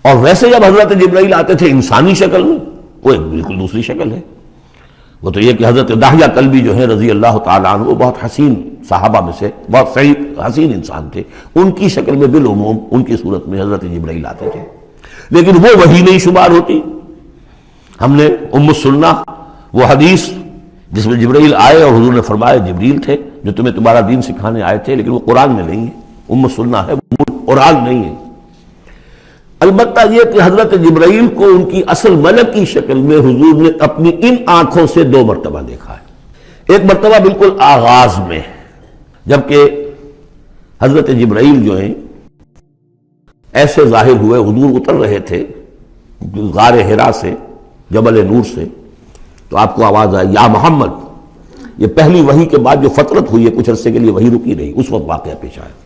اور ویسے جب حضرت جبرائیل آتے تھے انسانی شکل میں، وہ ایک بالکل دوسری شکل ہے۔ وہ تو یہ کہ حضرت داہیہ کلبی جو ہیں رضی اللہ تعالیٰ عنہ، وہ بہت حسین صحابہ میں سے بہت صحیح حسین انسان تھے، ان کی شکل میں بالعموم ان کی صورت میں حضرت جبرائیل آتے تھے، لیکن وہ وحی نہیں شمار ہوتی۔ ہم نے سننا وہ حدیث جس میں جبرائیل آئے اور حضور نے فرمایا جبریل تھے جو تمہیں تمہارا دین سکھانے آئے تھے، لیکن وہ قرآن میں نہیں ہے، سننا ہے، قرآن نہیں ہے۔ البتہ یہ کہ حضرت جبرائیل کو ان کی اصل ملک کی شکل میں حضور نے اپنی ان آنکھوں سے 2 مرتبہ دیکھا ہے۔ ایک مرتبہ بالکل آغاز میں، جبکہ حضرت جبرائیل جو ہیں ایسے ظاہر ہوئے، حضور اتر رہے تھے غار حرا سے، جبل نور سے، تو آپ کو آواز آئی یا محمد۔ یہ پہلی وحی کے بعد جو فترت ہوئی ہے، کچھ عرصے کے لیے وحی رکی رہی، اس وقت واقعہ پیش آیا۔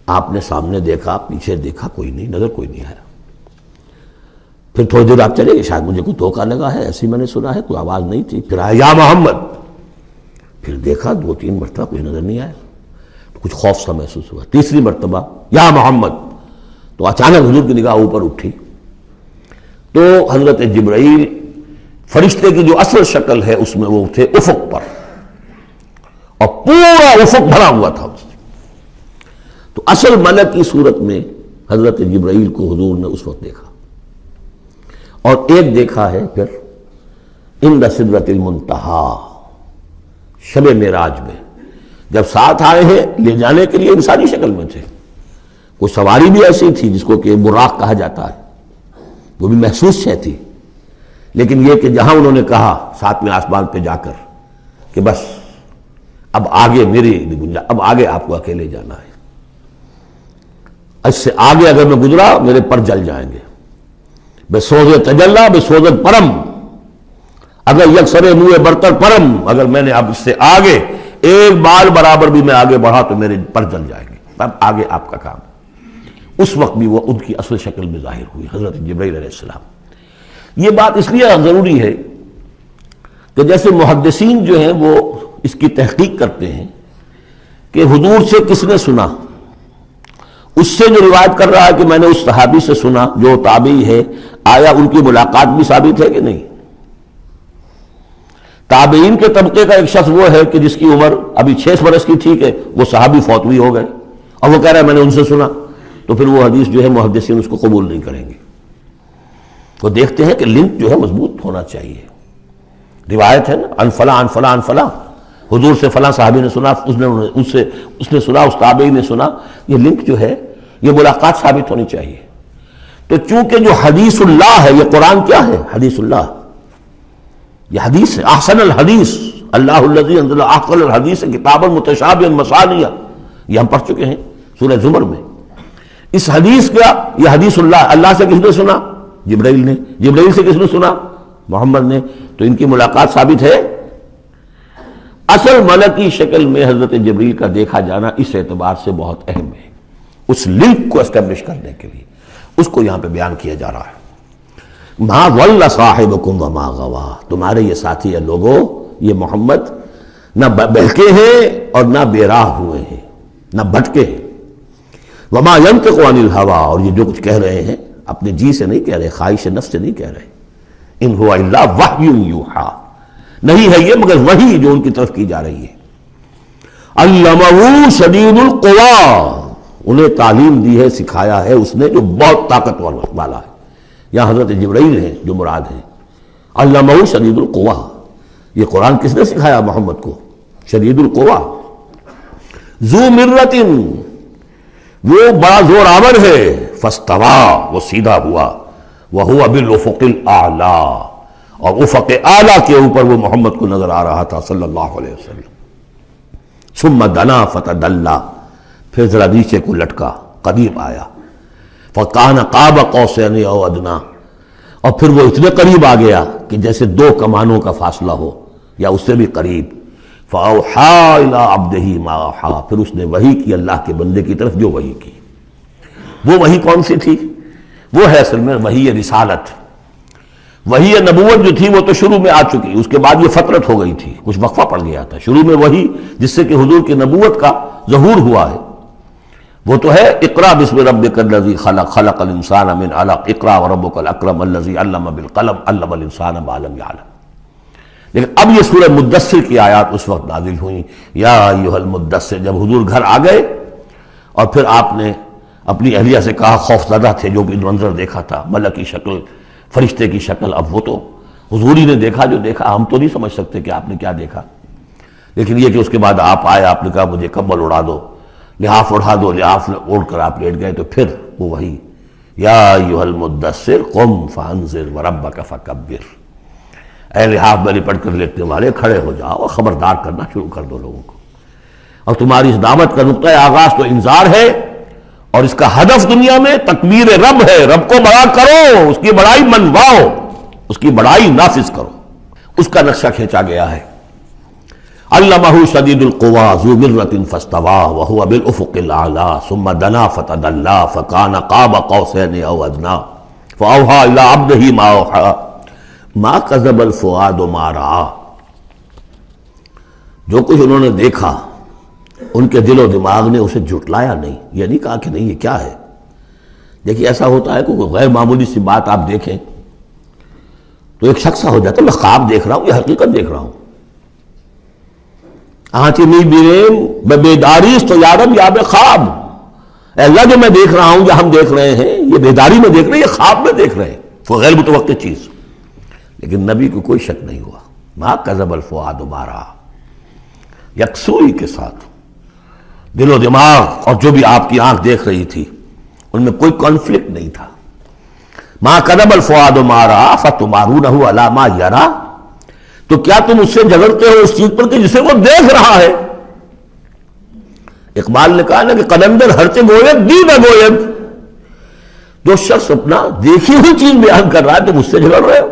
آپ نے سامنے دیکھا، پیچھے دیکھا، کوئی نہیں، نظر کوئی نہیں آیا۔ پھر تھوڑی دیر آپ چلے گئے، شاید مجھے کوئی دھوکہ لگا ہے، ایسی میں نے سنا ہے، کوئی آواز نہیں تھی۔ پھر آیا یا محمد، پھر دیکھا 2-3 مرتبہ کوئی نظر نہیں آیا، تو کچھ خوف سا محسوس ہوا۔ تیسری مرتبہ یا محمد، تو اچانک حضور کی نگاہ اوپر اٹھی، تو حضرت جبرائیل فرشتے کی جو اصل شکل ہے اس میں وہ تھے افق پر، اور پورا افق بھرا ہوا تھا۔ تو اصل ملک کی صورت میں حضرت جبرائیل کو حضور نے اس وقت دیکھا، اور ایک دیکھا ہے پھر عند سدرۃ المنتہا، شب معراج میں، جب ساتھ آئے ہیں لے جانے کے لیے انسانی شکل میں تھے۔ کوئی سواری بھی ایسی تھی جس کو کہ براق کہا جاتا ہے، وہ بھی محسوس شے تھی، لیکن یہ کہ جہاں انہوں نے کہا 7ویں آسمان پہ جا کر کہ بس اب آگے میری گنجائش، اب آگے آپ کو اکیلے جانا ہے، اس سے آگے اگر میں گزرا میرے پر جل جائیں گے، بے سوز تجلا بے سوزت پرم، اگر یکسر منہ برتر پرم، اگر میں نے اب اس سے آگے ایک بال برابر بھی میں آگے بڑھا تو میرے پر جل جائیں گے، اب آگے آپ کا کام۔ اس وقت بھی وہ ان کی اصل شکل میں ظاہر ہوئی حضرت جبرائیل علیہ السلام۔ یہ بات اس لیے ضروری ہے کہ جیسے محدثین جو ہیں وہ اس کی تحقیق کرتے ہیں کہ حضور سے کس نے سنا، اس سے جو روایت کر رہا ہے کہ میں نے اس صحابی سے سنا جو تابعی ہے، آیا ان کی ملاقات بھی ثابت ہے کہ نہیں؟ تابعین کے طبقے کا ایک شخص وہ ہے کہ جس کی عمر ابھی 6 برس کی تھی کہ وہ صحابی فوت بھی ہو گئے، اور وہ کہہ رہا ہے میں نے ان سے سنا، تو پھر وہ حدیث جو ہے محدثین اس کو قبول نہیں کریں گے۔ وہ دیکھتے ہیں کہ لنک جو ہے مضبوط ہونا چاہیے۔ روایت ہے نا ان فلاں ان فلاں ان فلاں، حضور سے فلاں صحابی نے سنا، اس نے سنا، اس تابعی نے سنا، یہ لنک جو ہے یہ ملاقات ثابت ہونی چاہیے۔ تو چونکہ جو حدیث اللہ ہے، یہ قرآن کیا ہے؟ حدیث اللہ، یہ حدیث ہے، احسن الحدیث اللہ الذی انزل احسن الحدیث کتابا متشابہا مثانیہ، یہ ہم پڑھ چکے ہیں سورہ زمر میں۔ اس حدیث کا یہ حدیث اللہ سے کس نے سنا؟ جبرائیل نے۔ جبرائیل سے کس نے سنا؟ محمد نے۔ تو ان کی ملاقات ثابت ہے۔ اصل ملکی شکل میں حضرت جبرائیل کا دیکھا جانا اس اعتبار سے بہت اہم ہے، اس لنک کو اسٹیبلش کرنے کے لیے اس کو یہاں پہ بیان کیا جا رہا ہے۔ ما ضل صاحبکم وما غوا، تمہارے یہ ساتھی ہے لوگوں، یہ محمد نہ بہکے ہیں اور نہ بے راہ ہوئے ہیں، نہ بھٹکے ہیں۔ وما ينطق عن الهوى، اور یہ جو کچھ کہہ رہے ہیں اپنے جی سے نہیں کہہ رہے، خواہش نفس سے نہیں کہہ رہے۔ ان هو الا وحی یوحی، نہیں ہے یہ مگر وحی جو ان کی طرف کی جا رہی ہے۔ علمہ شدید القوی، انہیں تعلیم دی ہے، سکھایا ہے اس نے جو بہت طاقتور والا ہے۔ یہاں حضرت جبرائیل ہیں جو مراد ہیں۔ علمہ شدید القوی، یہ قرآن کس نے سکھایا محمد کو؟ شدید القوی، ذو مرۃ، وہ بڑا زور آور ہے، فاستوی، وہ سیدھا ہوا، وہو بالافق الاعلی، اور افق اعلیٰ کے اوپر وہ محمد کو نظر آ رہا تھا صلی اللہ علیہ وسلم۔ ثم دنا فتدلی، پھر ذرا نیچے کو لٹکا، قریب آیا، فکان قاب قوسین او ادنی، اور پھر وہ اتنے قریب آ گیا کہ جیسے 2 کمانوں کا فاصلہ ہو یا اس سے بھی قریب۔ فاوحی الی عبدہ ما اوحی، پھر اس نے وحی کی اللہ کے بندے کی طرف جو وحی کی۔ وہ وحی کون سی تھی؟ وہ ہے اصل میں وحی رسالت۔ وحی نبوت جو تھی وہ تو شروع میں آ چکی، اس کے بعد یہ فترت ہو گئی تھی، کچھ وقفہ پڑ گیا تھا۔ شروع میں وحی جس سے کہ حضور کی نبوت کا ظہور ہوا ہے، وہ تو ہے اقرا بسم ربک الذی خلق خلق الانسان من علق اقرا وربک الاکرم الذی علم بالقلم علم الانسان ما لم یعلم. لیکن اب یہ سورہ مدثر کی آیات اس وقت نازل ہوئیں، یا ایھا المدثر، جب حضور گھر آ گئے اور پھر آپ نے اپنی اہلیہ سے کہا، خوف زدہ تھے، جو بھی منظر دیکھا تھا، ملک کی شکل، فرشتے کی شکل، اب وہ تو حضور ہی نے دیکھا جو دیکھا، ہم تو نہیں سمجھ سکتے کہ آپ نے کیا دیکھا. لیکن یہ کہ اس کے بعد آپ آئے، آپ نے کہا مجھے کمبل اڑا دو، لحاف اڑا دو، لحاف اوڑھ کر آپ لیٹ گئے، تو پھر وہ وہی یا ایھا المدثر قم فانذر وربک فکبر، اے لحاف میں لپٹ کر لیٹنے والے کھڑے ہو جاؤ اور خبردار کرنا شروع کر دو لوگوں کو. اور تمہاری اس دعوت کا نقطۂ آغاز تو انذار ہے، اور اس کا ہدف دنیا میں تکبیر رب ہے. رب کو بڑا کرو، اس کی بڑائی منواؤ، اس کی بڑائی نافذ کرو. اس کا نقشہ کھینچا گیا ہے. علمہ شدید القویٰ ذو مرۃ فاستویٰ وہو بالافق الاعلیٰ ثم دنا فتدلیٰ فکان قاب قوسین او ادنیٰ فاوحیٰ الی عبدہ ما اوحیٰ ما کذب الفؤاد ما رأیٰ. جو کچھ انہوں نے دیکھا ان کے دل و دماغ نے اسے جھٹلایا نہیں. یہ نہیں کہا کہ نہیں یہ کیا ہے. دیکھیے ایسا ہوتا ہے کہ کوئی غیر معمولی سی بات آپ دیکھیں تو ایک شخص ہو جاتا ہے میں خواب دیکھ رہا ہوں یا حقیقت دیکھ رہا ہوں. آنچی می بیریم بیداریست تو یارم یا بے خواب. اے اللہ جو میں دیکھ رہا ہوں یا ہم دیکھ رہے ہیں یہ بیداری میں دیکھ رہے ہیں یہ خواب میں دیکھ رہے ہیں، وہ غیر متوقع چیز. لیکن نبی کو کوئی شک نہیں ہوا. ما کذب الفؤاد ما رأیٰ، یکسوئی کے ساتھ دل و دماغ اور جو بھی آپ کی آنکھ دیکھ رہی تھی ان میں کوئی کانفلکٹ نہیں تھا. ما کذب الفؤاد ما رأیٰ فتمارونہ علی ما یریٰ، تو کیا تم اس سے جھگڑتے ہو اس چیز پر کہ جسے وہ دیکھ رہا ہے. اقبال نے کہا نا کہ قلندر ہرچے گوید دی نہ گوید. جو شخص اپنا دیکھی ہوئی چیز بیان کر رہا ہے تم اس سے جھگڑ رہے ہو.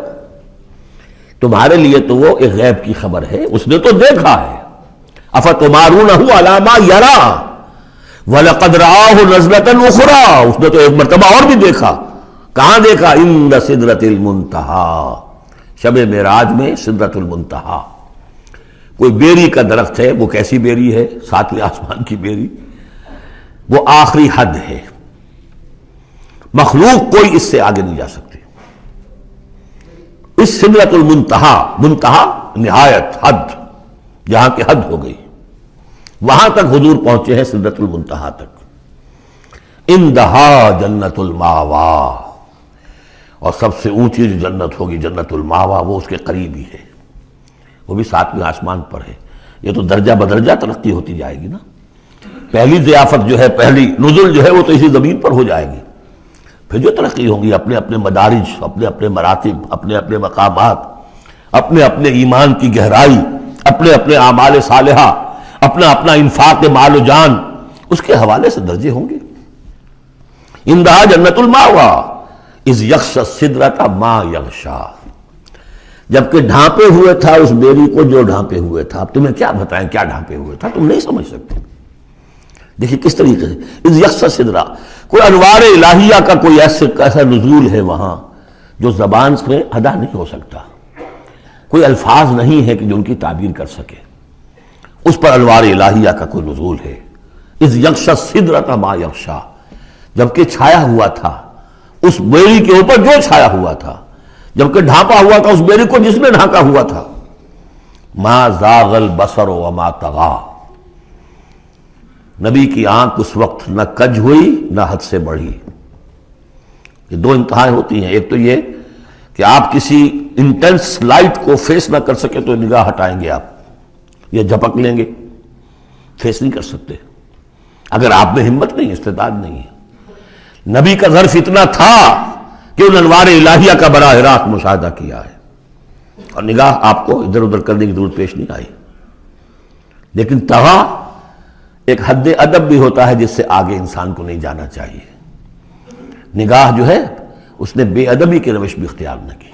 تمہارے لیے تو وہ ایک غیب کی خبر ہے، اس نے تو دیکھا ہے. افتمارونہ علی ما یریٰ وَلَقَدْ رَآهُ نَزْلَةً أُخْرَىٰ، اس نے تو ایک مرتبہ اور بھی دیکھا. کہاں دیکھا؟ عند سدرۃ المنتہیٰ، شب معراج میں سدرۃ المنتہیٰ. کوئی بیری کا درخت ہے، وہ کیسی بیری ہے؟ ساتویں آسمان کی بیری. وہ آخری حد ہے، مخلوق کوئی اس سے آگے نہیں جا سکتی. اس سدرۃ المنتہیٰ، منتہا نہایت، حد، جہاں کی حد ہو گئی، وہاں تک حضور پہنچے ہیں سدرۃ المنتہیٰ تک. اندہا جنت الماوا، اور سب سے اونچی جو جنت ہوگی جنت الماوا وہ اس کے قریب ہی ہے، وہ بھی ساتویں آسمان پر ہے. یہ تو درجہ بدرجہ ترقی ہوتی جائے گی نا. پہلی ضیافت جو ہے، پہلی نزل جو ہے وہ تو اسی زمین پر ہو جائے گی. پھر جو ترقی ہوگی اپنے اپنے مدارج، اپنے اپنے مراتب، اپنے اپنے مقامات، اپنے اپنے ایمان کی گہرائی، اپنے اپنے اعمال صالحہ، اپنا اپنا انفاق مال و جان، اس کے حوالے سے درجے ہوں گے. اندہا جنت الماوا اذ یغشی السدرۃ ما یغشی، جبکہ ڈھانپے ہوئے تھا اس بیری کو جو ڈھانپے ہوئے تھا. اب تمہیں کیا بتائیں کیا ڈھانپے ہوئے تھا، تم نہیں سمجھ سکتے. دیکھیے کس طریقے سے اذ یغشی السدرۃ، کوئی انوار الہیہ کا کوئی ایسا نزول ہے وہاں جو زبان سے ادا نہیں ہو سکتا. کوئی الفاظ نہیں ہے کہ جو ان کی تعبیر کر سکے. اس پر انوار الہیہ کا کوئی نزول ہے. اذ یغشی السدرۃ ما یغشی، جبکہ چھایا ہوا تھا اس بیری کے اوپر جو چھایا ہوا تھا، جبکہ ڈھانپا ہوا تھا اس بیری کو جس نے ڈھانکا ہوا تھا. ما زاغ البصر وما طغی، نبی کی آنکھ اس وقت نہ کج ہوئی نہ حد سے بڑھی. یہ دو انتہائیں ہوتی ہیں. ایک تو یہ کہ آپ کسی انٹینس لائٹ کو فیس نہ کر سکے تو نگاہ ہٹائیں گے آپ، یا جھپک لیں گے، فیس نہیں کر سکتے اگر آپ میں ہمت نہیں، استعداد نہیں ہے. نبی کا ظرف اتنا تھا کہ ان انوار الہیہ کا براہ راست مشاہدہ کیا ہے، اور نگاہ آپ کو ادھر ادھر کرنے کی ضرورت پیش نہیں آئی. لیکن طغیٰ ایک حد ادب بھی ہوتا ہے جس سے آگے انسان کو نہیں جانا چاہیے. نگاہ جو ہے اس نے بے ادبی کی روش بھی اختیار نہ کی.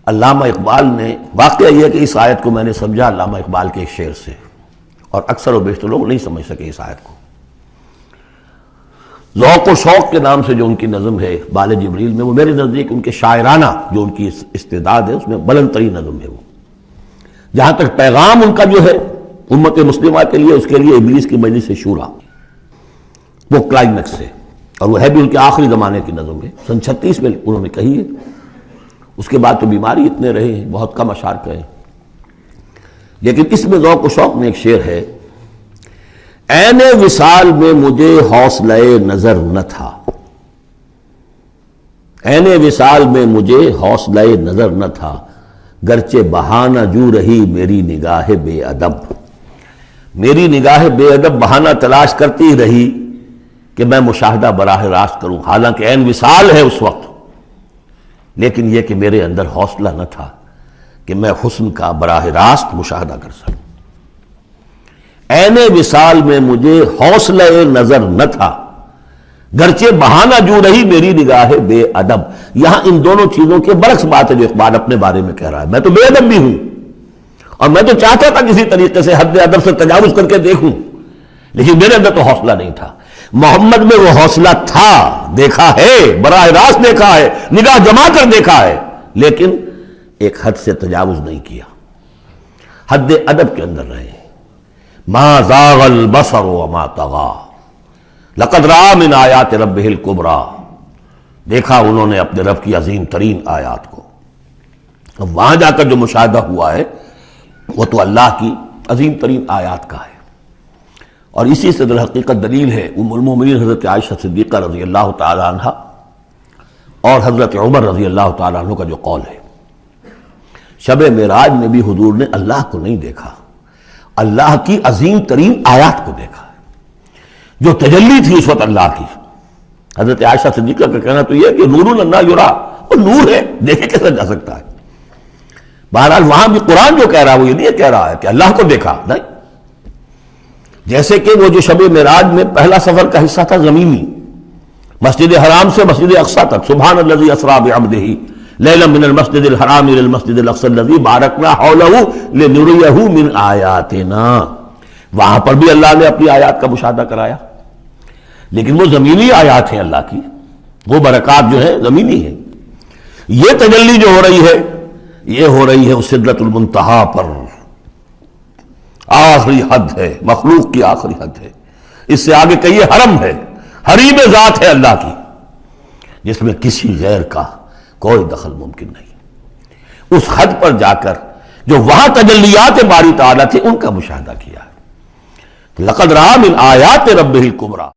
علامہ اقبال نے، واقعہ یہ کہ اس آیت کو میں نے سمجھا علامہ اقبال کے ایک شعر سے، اور اکثر و بیشتر لوگ نہیں سمجھ سکے اس آیت کو. ذوق و شوق کے نام سے جو ان کی نظم ہے بال جبریل میں، وہ میرے نزدیک ان کے شاعرانہ جو ان کی استعداد ہے اس میں بلند ترین نظم ہے. وہ جہاں تک پیغام ان کا جو ہے امت مسلمہ کے لیے، اس کے لیے ابلیس کی مجلس شورا، وہ کلائمیکس ہے، اور وہ ہے بھی ان کے آخری زمانے کی نظم ہے، سن 36 میں انہوں نے کہی ہے۔ اس کے بعد تو بیماری اتنے رہے ہیں، بہت کم اشعار کہے ہیں، لیکن اس میں ذوق و شوق میں ایک شعر ہے: عین وصال میں مجھے حوصلہ نظر نہ تھا، عین وصال میں مجھے حوصلہ نظر نہ تھا، گرچہ بہانہ جو رہی میری نگاہ بے ادب، میری نگاہ بے ادب بہانہ تلاش کرتی رہی کہ میں مشاہدہ براہ راست کروں، حالانکہ عین وصال ہے اس وقت، لیکن یہ کہ میرے اندر حوصلہ نہ تھا کہ میں حسن کا براہ راست مشاہدہ کر سکوں۔ عین وصال میں مجھے حوصلہ نظر نہ تھا، گرچہ بہانہ جو رہی میری نگاہ بے ادب۔ یہاں ان دونوں چیزوں کے برعکس بات ہے جو اقبال اپنے بارے میں کہہ رہا ہے۔ میں تو بے ادب بھی ہوں، اور میں تو چاہتا تھا کسی طریقے سے حد ادب سے تجاوز کر کے دیکھوں، لیکن میرے اندر تو حوصلہ نہیں تھا۔ محمد میں وہ حوصلہ تھا، دیکھا ہے، براہ راست دیکھا ہے، نگاہ جما کر دیکھا ہے، لیکن ایک حد سے تجاوز نہیں کیا، حد ادب کے اندر رہے۔ ما زاغ البصر وما طغى لقد رأى من آیات ربہ الکبریٰ، دیکھا انہوں نے اپنے رب کی عظیم ترین آیات کو۔ اب وہاں جا کر جو مشاہدہ ہوا ہے وہ تو اللہ کی عظیم ترین آیات کا ہے، اور اسی سے در حقیقت دلیل ہے ام المومنین حضرت عائشہ صدیقہ رضی اللہ تعالی عنہ اور حضرت عمر رضی اللہ تعالی عنہ کا جو قول ہے۔ شب معراج میں بھی حضور نے اللہ کو نہیں دیکھا، اللہ کی عظیم ترین آیات کو دیکھا، جو تجلی تھی اس وقت اللہ کی۔ حضرت عائشہ صدیقہ کا کہنا تو یہ ہے کہ نور لا یرا، وہ نور ہے، دیکھے کیسے جا سکتا ہے۔ بہرحال وہاں بھی قرآن جو کہہ رہا ہے وہ یہ نہیں کہہ رہا ہے کہ اللہ کو دیکھا، نہیں، جیسے کہ وہ جو شب معراج میں پہلا سفر کا حصہ تھا زمینی، مسجد حرام سے مسجد اقصی تک، سبحان الذی اسریٰ بعبدہ لیلا من المسجد الحرام الى المسجد الاقصی الذی بارکنا حولہ لنریہ من آیاتنا، وہاں پر بھی اللہ نے اپنی آیات کا مشاہدہ کرایا، لیکن وہ زمینی آیات ہیں اللہ کی، وہ برکات جو ہے زمینی ہیں۔ یہ تجلی جو ہو رہی ہے یہ ہو رہی ہے اس سدرۃ المنتہا پر، آخری حد ہے، مخلوق کی آخری حد ہے، اس سے آگے کہیے حرم ہے، حریم ذات ہے اللہ کی، جس میں کسی غیر کا کوئی دخل ممکن نہیں۔ اس حد پر جا کر جو وہاں تجلیات باری تعالیٰ تھے ان کا مشاہدہ کیا ہے۔ لقد رأى من آیات ربہ الکبریٰ۔